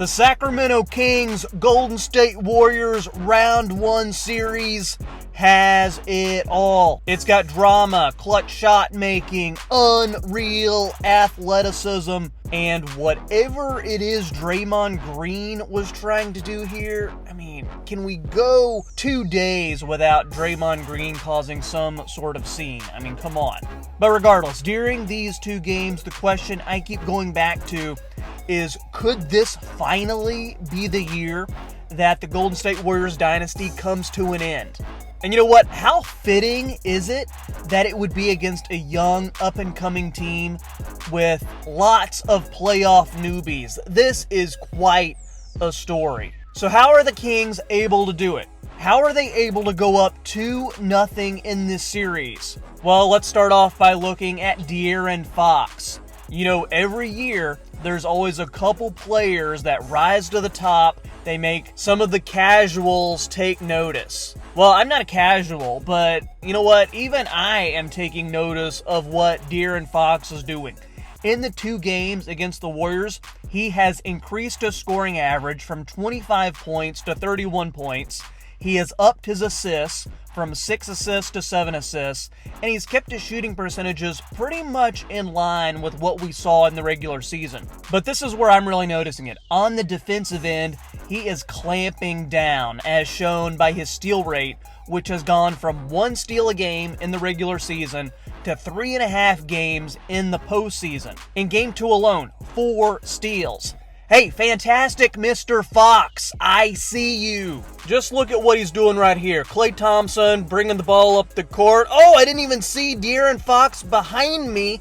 The Sacramento Kings Golden State Warriors Round 1 series has it all. It's got drama, clutch shot making, unreal athleticism, and whatever it is Draymond Green was trying to do here, can we go 2 days without Draymond Green causing some sort of scene? Come on. But regardless, during these 2 games, the question I keep going back to is, could this finally be the year that the Golden State Warriors dynasty comes to an end? And you know what? How fitting is it that it would be against a young, up-and-coming team with lots of playoff newbies? This is quite a story. So how are the Kings able to do it? How are they able to go up 2-0 in this series? Well, let's start off by looking at DeAaron Fox. Every year, there's always a couple players that rise to the top. They make some of the casuals take notice. Well, I'm not a casual, but you know what? Even I am taking notice of what DeAaron Fox is doing. In the 2 games against the Warriors, he has increased his scoring average from 25 points to 31 points. He has upped his assists from 6 assists to 7 assists, and he's kept his shooting percentages pretty much in line with what we saw in the regular season. But this is where I'm really noticing it. On the defensive end, he is clamping down, as shown by his steal rate, which has gone from 1 steal a game in the regular season to 3.5 games in the postseason. In Game 2 alone, 4 steals. Hey, fantastic Mr. Fox, I see you. Just look at what he's doing right here. Klay Thompson bringing the ball up the court. Oh, I didn't even see DeAaron Fox behind me.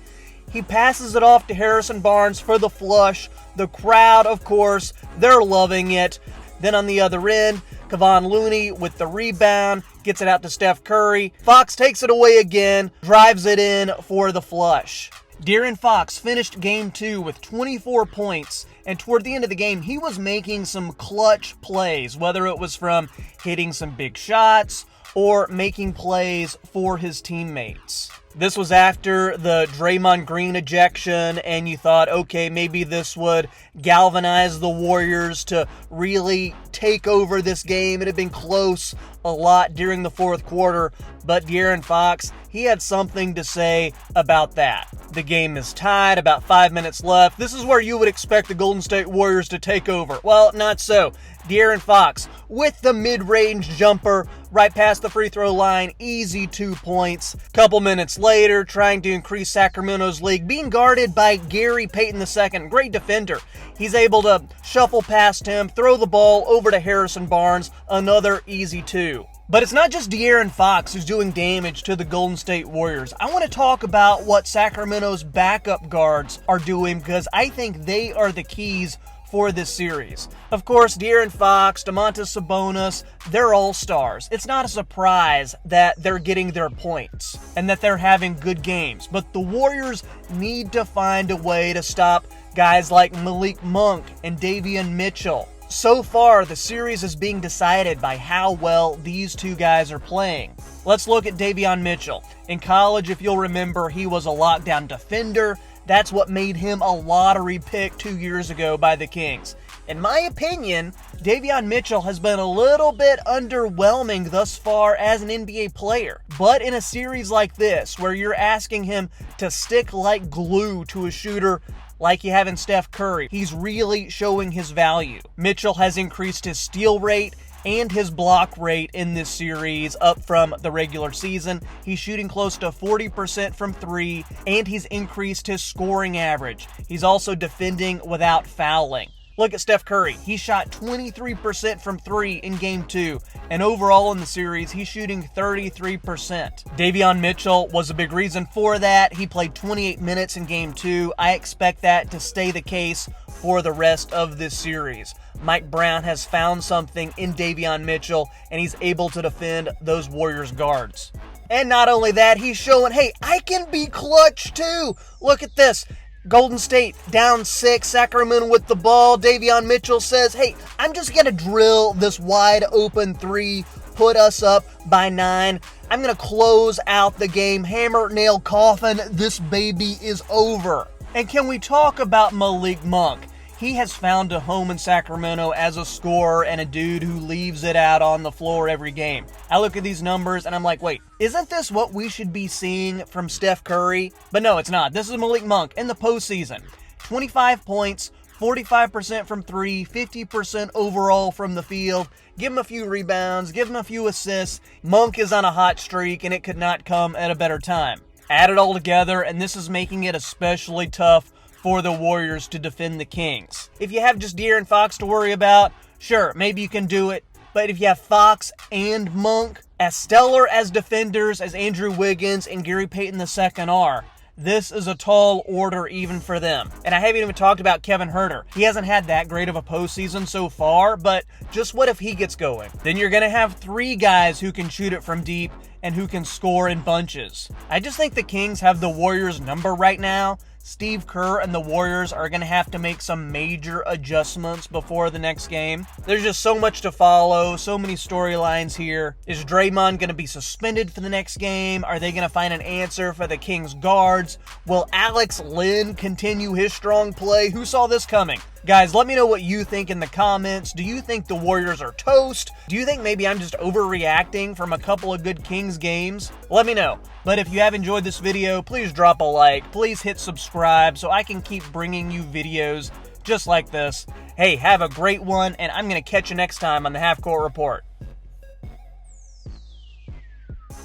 He passes it off to Harrison Barnes for the flush. The crowd, of course, they're loving it. Then on the other end, Kevon Looney with the rebound, gets it out to Steph Curry. Fox takes it away again, drives it in for the flush. DeAaron Fox finished Game 2 with 24 points, and toward the end of the game, he was making some clutch plays, whether it was from hitting some big shots or making plays for his teammates. This was after the Draymond Green ejection, and you thought, okay, maybe this would galvanize the Warriors to really take over this game. It had been close a lot during the fourth quarter, but DeAaron Fox, he had something to say about that. The game is tied, about 5 minutes left. This is where you would expect the Golden State Warriors to take over. Well, not so. DeAaron Fox with the mid-range jumper right past the free throw line, easy 2 points. Couple minutes later, trying to increase Sacramento's lead, being guarded by Gary Payton II, great defender. He's able to shuffle past him, throw the ball over to Harrison Barnes, another easy 2. But it's not just DeAaron Fox who's doing damage to the Golden State Warriors. I want to talk about what Sacramento's backup guards are doing, because I think they are the keys for this series. Of course, De'Aaron Fox, Domantas Sabonis, they're all stars. It's not a surprise that they're getting their points and that they're having good games. But the Warriors need to find a way to stop guys like Malik Monk and Davion Mitchell. So far, the series is being decided by how well these two guys are playing. Let's look at Davion Mitchell. In college, if you'll remember, he was a lockdown defender. That's what made him a lottery pick 2 years ago by the Kings. In my opinion, Davion Mitchell has been a little bit underwhelming thus far as an NBA player. But in a series like this, where you're asking him to stick like glue to a shooter like you have in Steph Curry, he's really showing his value. Mitchell has increased his steal rate and his block rate in this series up from the regular season. He's shooting close to 40% from three, and he's increased his scoring average. He's also defending without fouling. Look at Steph Curry. He shot 23% from three in Game 2, and overall in the series, he's shooting 33%. Davion Mitchell was a big reason for that. He played 28 minutes in Game 2. I expect that to stay the case for the rest of this series. Mike Brown has found something in Davion Mitchell, and he's able to defend those Warriors guards. And not only that, he's showing, hey, I can be clutch too. Look at this. Golden State down 6, Sacramento with the ball. Davion Mitchell says, hey, I'm just going to drill this wide open three, put us up by 9. I'm going to close out the game. Hammer, nail, coffin. This baby is over. And can we talk about Malik Monk? he has found a home in Sacramento as a scorer and a dude who leaves it out on the floor every game. I look at these numbers and I'm like, wait, isn't this what we should be seeing from Steph Curry? But no, it's not. This is Malik Monk in the postseason. 25 points, 45% from three, 50% overall from the field. Give him a few rebounds, give him a few assists. Monk is on a hot streak, and it could not come at a better time. Add it all together, and this is making it especially tough for the Warriors to defend the Kings. If you have just DeAaron Fox to worry about, sure, maybe you can do it. But if you have Fox and Monk, as stellar as defenders as Andrew Wiggins and Gary Payton II are, this is a tall order even for them. And I haven't even talked about Kevin Huerter. He hasn't had that great of a postseason so far, but just what if he gets going? Then you're going to have three guys who can shoot it from deep and who can score in bunches. I just think the Kings have the Warriors' number right now. Steve Kerr and the Warriors are going to have to make some major adjustments before the next game. There's just so much to follow, so many storylines here. Is Draymond going to be suspended for the next game? Are they going to find an answer for the Kings guards? Will Alex Len continue his strong play? Who saw this coming? Guys, let me know what you think in the comments. Do you think the Warriors are toast? Do you think maybe I'm just overreacting from a couple of good Kings games? Let me know. But if you have enjoyed this video, please drop a like. Please hit subscribe so I can keep bringing you videos just like this. Hey, have a great one, and I'm going to catch you next time on the Half Court Report.